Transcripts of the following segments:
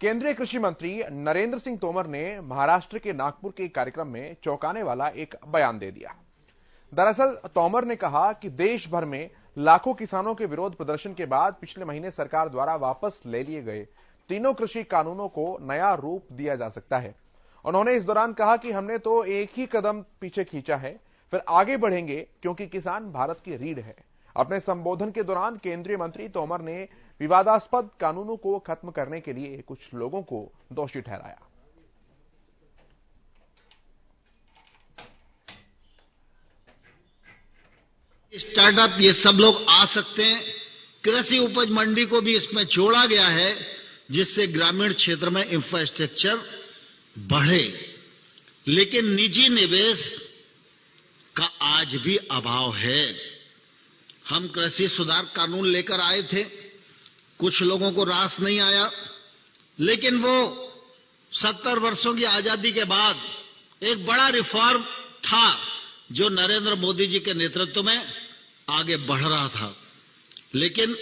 केंद्रीय कृषि मंत्री नरेंद्र सिंह तोमर ने महाराष्ट्र के नागपुर के कार्यक्रम में चौंकाने वाला एक बयान दे दिया। दरअसल तोमर ने कहा कि देश भर में लाखों किसानों के विरोध प्रदर्शन के बाद पिछले महीने सरकार द्वारा वापस ले लिए गए तीनों कृषि कानूनों को नया रूप दिया जा सकता है। उन्होंने इस दौरान कहा कि हमने तो एक ही कदम पीछे खींचा है, फिर आगे बढ़ेंगे क्योंकि किसान भारत की रीढ़ है। अपने संबोधन के दौरान केंद्रीय मंत्री तोमर ने विवादास्पद कानूनों को खत्म करने के लिए कुछ लोगों को दोषी ठहराया। स्टार्टअप ये सब लोग आ सकते हैं। कृषि उपज मंडी को भी इसमें जोड़ा गया है जिससे ग्रामीण क्षेत्र में इंफ्रास्ट्रक्चर बढ़े, लेकिन निजी निवेश का आज भी अभाव है। हम कृषि सुधार कानून लेकर आए थे, कुछ लोगों को रास नहीं आया, लेकिन वो 70 वर्षों की आजादी के बाद एक बड़ा रिफॉर्म था जो नरेंद्र मोदी जी के नेतृत्व में आगे बढ़ रहा था। लेकिन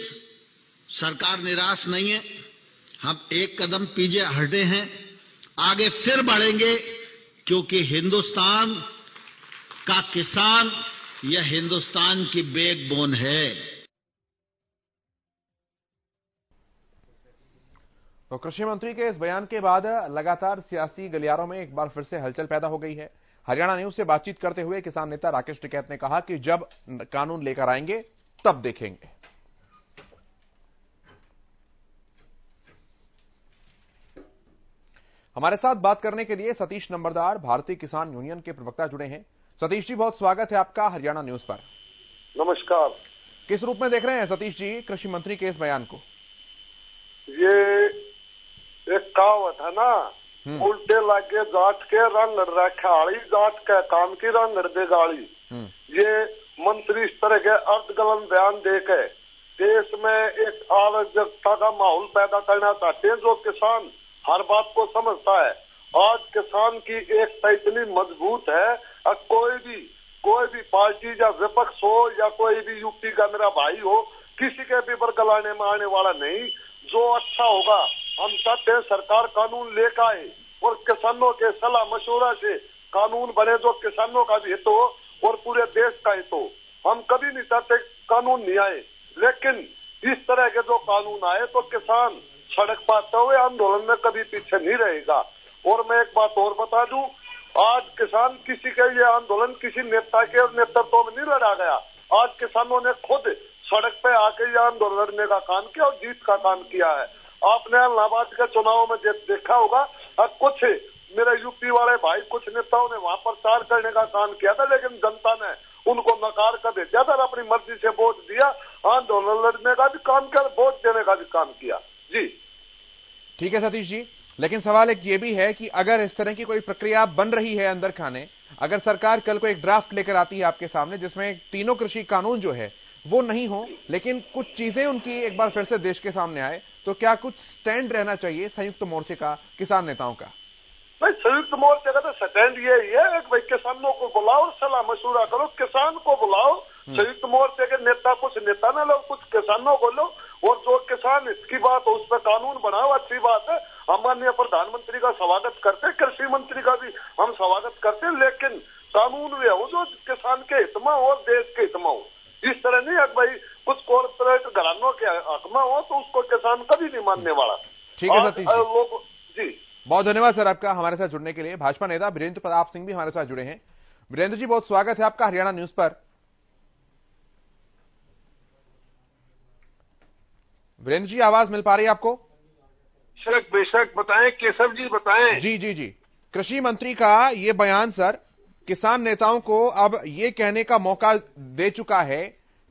सरकार निराश नहीं है, हम एक कदम पीछे हटे हैं, आगे फिर बढ़ेंगे क्योंकि हिंदुस्तान का किसान यह हिंदुस्तान की बैकबोन है। तो कृषि मंत्री के इस बयान के बाद लगातार सियासी गलियारों में एक बार फिर से हलचल पैदा हो गई है। हरियाणा न्यूज से बातचीत करते हुए किसान नेता राकेश टिकैत ने कहा कि जब कानून लेकर आएंगे तब देखेंगे। हमारे साथ बात करने के लिए सतीश नंबरदार भारतीय किसान यूनियन के प्रवक्ता जुड़े हैं। सतीश जी, बहुत स्वागत है आपका हरियाणा न्यूज पर। नमस्कार। किस रूप में देख रहे हैं सतीश जी कृषि मंत्री के इस बयान को? ये एक कहावत है ना, उल्टे लागे जाट के रंग रखाड़ी, जाट के काम की रंग दे गाड़ी। ये मंत्री इस तरह के अर्थगलन बयान देकर देश में एक अराजकता का माहौल पैदा करना चाहते हैं। जो किसान हर बात को समझता है, आज किसान की एकता इतनी मजबूत है, कोई भी पार्टी या विपक्ष हो या कोई भी यूपी का मेरा भाई हो, किसी के भी बरगलाने में आने वाला नहीं। जो अच्छा होगा हम चाहते हैं सरकार कानून लेकर आए और किसानों के सलाह मशवरा से कानून बने जो किसानों का भी हित हो और पूरे देश का हित हो। हम कभी नहीं चाहते कानून नहीं आए, लेकिन इस तरह के जो कानून आए तो किसान सड़क पाते हुए आंदोलन में कभी पीछे नहीं रहेगा। और मैं एक बात और बता दूं, आज किसान किसी के ये आंदोलन किसी नेता के नेतृत्व में नहीं लड़ा गया। आज किसानों ने खुद सड़क पे आके ये आंदोलन लड़ने का काम किया और जीत का काम किया है। आपने इलाहाबाद के चुनाव में देखा होगा, कुछ मेरे यूपी वाले भाई, कुछ नेताओं ने वहां प्रचार करने का काम किया था, लेकिन जनता ने उनको नकार कर भेजा था, अपनी मर्जी से वोट दिया, आंदोलन लड़ने का भी काम किया, वोट देने का भी काम किया। जी ठीक है सतीश जी, लेकिन सवाल एक ये भी है कि अगर इस तरह की कोई प्रक्रिया बन रही है अंदर खाने, अगर सरकार कल को एक ड्राफ्ट लेकर आती है आपके सामने जिसमें तीनों कृषि कानून जो है वो नहीं हो, लेकिन कुछ चीजें उनकी एक बार फिर से देश के सामने आए, तो क्या कुछ स्टैंड रहना चाहिए संयुक्त मोर्चे का, किसान नेताओं का? भाई संयुक्त मोर्चे का तो स्टैंड यही है, भाई किसानों को बुलाओ, सलाह मशवरा करो, किसान को बुलाओ। संयुक्त मोर्चे के नेता कुछ नेता न लो, कुछ किसानों को लो, और जो किसान इसकी बात हो उस पर कानून बनाओ। अच्छी बात है, हम माननीय प्रधानमंत्री का स्वागत करते हैं, कृषि मंत्री का भी हम स्वागत करते हैं, लेकिन कानून वे हो जो किसान के हित में हो, देश के हित में हो। इस तरह नहीं है भाई कुछ कॉर्पोरेट घरानों के हक में हो तो उसको किसान कभी नहीं मानने वाला। ठीक है सतीश जी, बहुत धन्यवाद सर आपका हमारे साथ जुड़ने के लिए। भाजपा नेता वीरेंद्र प्रताप सिंह भी हमारे साथ जुड़े हैं। वीरेंद्र जी, बहुत स्वागत है आपका हरियाणा न्यूज पर। वीरेंद्र जी, आवाज मिल पा रही है आपको? बेशक बताएं केशव जी, बताएं। जी, कृषि मंत्री का ये बयान सर किसान नेताओं को अब ये कहने का मौका दे चुका है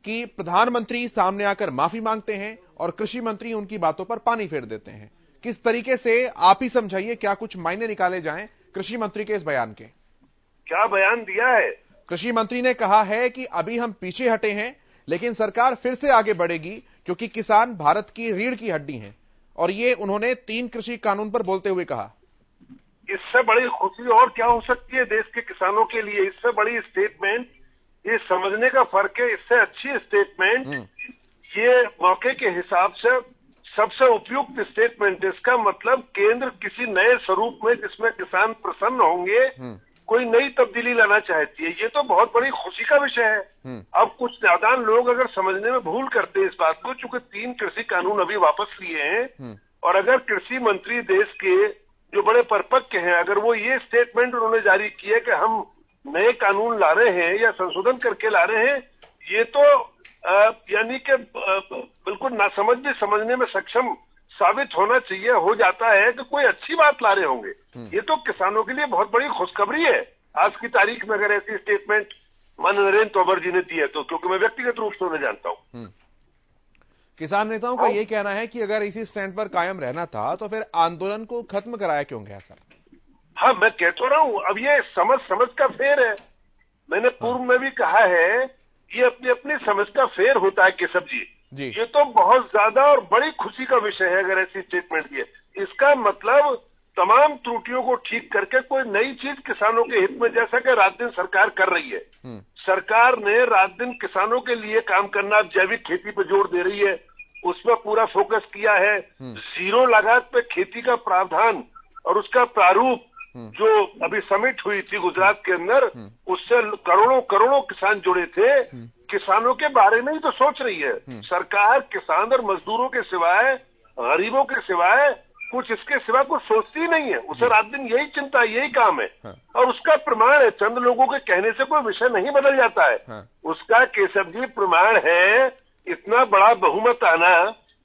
कि प्रधानमंत्री सामने आकर माफी मांगते हैं और कृषि मंत्री उनकी बातों पर पानी फेर देते हैं। किस तरीके से आप ही समझाइए, क्या कुछ मायने निकाले जाएं कृषि मंत्री के इस बयान के? क्या बयान दिया है? कृषि मंत्री ने कहा है कि अभी हम पीछे हटे हैं, लेकिन सरकार फिर से आगे बढ़ेगी क्योंकि किसान भारत की रीढ़ की हड्डी हैं। और ये उन्होंने 3 कृषि कानून पर बोलते हुए कहा। इससे बड़ी खुशी और क्या हो सकती है देश के किसानों के लिए? इससे बड़ी स्टेटमेंट, ये समझने का फर्क है, इससे अच्छी स्टेटमेंट ये मौके के हिसाब से सबसे उपयुक्त स्टेटमेंट। इसका मतलब केंद्र किसी नए स्वरूप में जिसमें किसान प्रसन्न होंगे कोई नई तब्दीली लाना चाहती है। ये तो बहुत बड़ी खुशी का विषय है। अब कुछ नादान लोग अगर समझने में भूल करते हैं इस बात को, चूंकि 3 कृषि कानून अभी वापस लिए हैं और अगर कृषि मंत्री देश के जो बड़े परिपक्व हैं, अगर वो ये स्टेटमेंट उन्होंने जारी किया कि हम नए कानून ला रहे हैं या संशोधन करके ला रहे हैं, ये तो यानी कि बिल्कुल समझने में सक्षम साबित होना चाहिए, हो जाता है कि कोई अच्छी बात ला रहे होंगे। ये तो किसानों के लिए बहुत बड़ी खुशखबरी है आज की तारीख में अगर ऐसी स्टेटमेंट माननीय नरेंद्र तोमर जी ने दी है तो, क्योंकि मैं व्यक्तिगत रूप से उन्हें जानता हूं। किसान नेताओं का ये कहना है कि अगर इसी स्टैंड पर कायम रहना था तो फिर आंदोलन को खत्म कराया क्यों गया सर? हाँ, मैं कह तो रहा हूं, अब ये समझ का फेर है। मैंने पूर्व में भी कहा है, ये अपनी अपनी समझ का फेर होता है केशव जी। ये तो बहुत ज्यादा और बड़ी खुशी का विषय है अगर ऐसी स्टेटमेंट दिए। इसका मतलब तमाम त्रुटियों को ठीक करके कोई नई चीज किसानों के हित में, जैसा कि रात दिन सरकार कर रही है। सरकार ने रात दिन किसानों के लिए काम करना, जैविक खेती पे जोर दे रही है, उसमें पूरा फोकस किया है। 0 लागत पे खेती का प्रावधान और उसका प्रारूप जो अभी समिट हुई थी गुजरात के अंदर, उससे करोड़ों किसान जुड़े थे। किसानों के बारे में ही तो सोच रही है सरकार। किसान और मजदूरों के सिवाय, गरीबों के सिवाय, कुछ इसके सिवा कुछ सोचती ही नहीं है। उसे रात दिन यही चिंता, यही काम है। और उसका प्रमाण है, चंद लोगों के कहने से कोई विषय नहीं बदल जाता है। उसका केशव जी प्रमाण है इतना बड़ा बहुमत आना,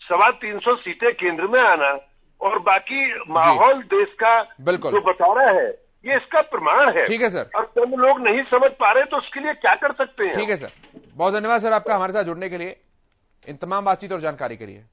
325 सीटें केंद्र में आना और बाकी माहौल देश का जो बता रहा है, ये इसका प्रमाण है। ठीक है सर। और चंद लोग नहीं समझ पा रहे तो उसके लिए क्या कर सकते हैं? ठीक है सर, बहुत धन्यवाद सर आपका हमारे साथ जुड़ने के लिए, इन तमाम बातचीत और जानकारी के लिए।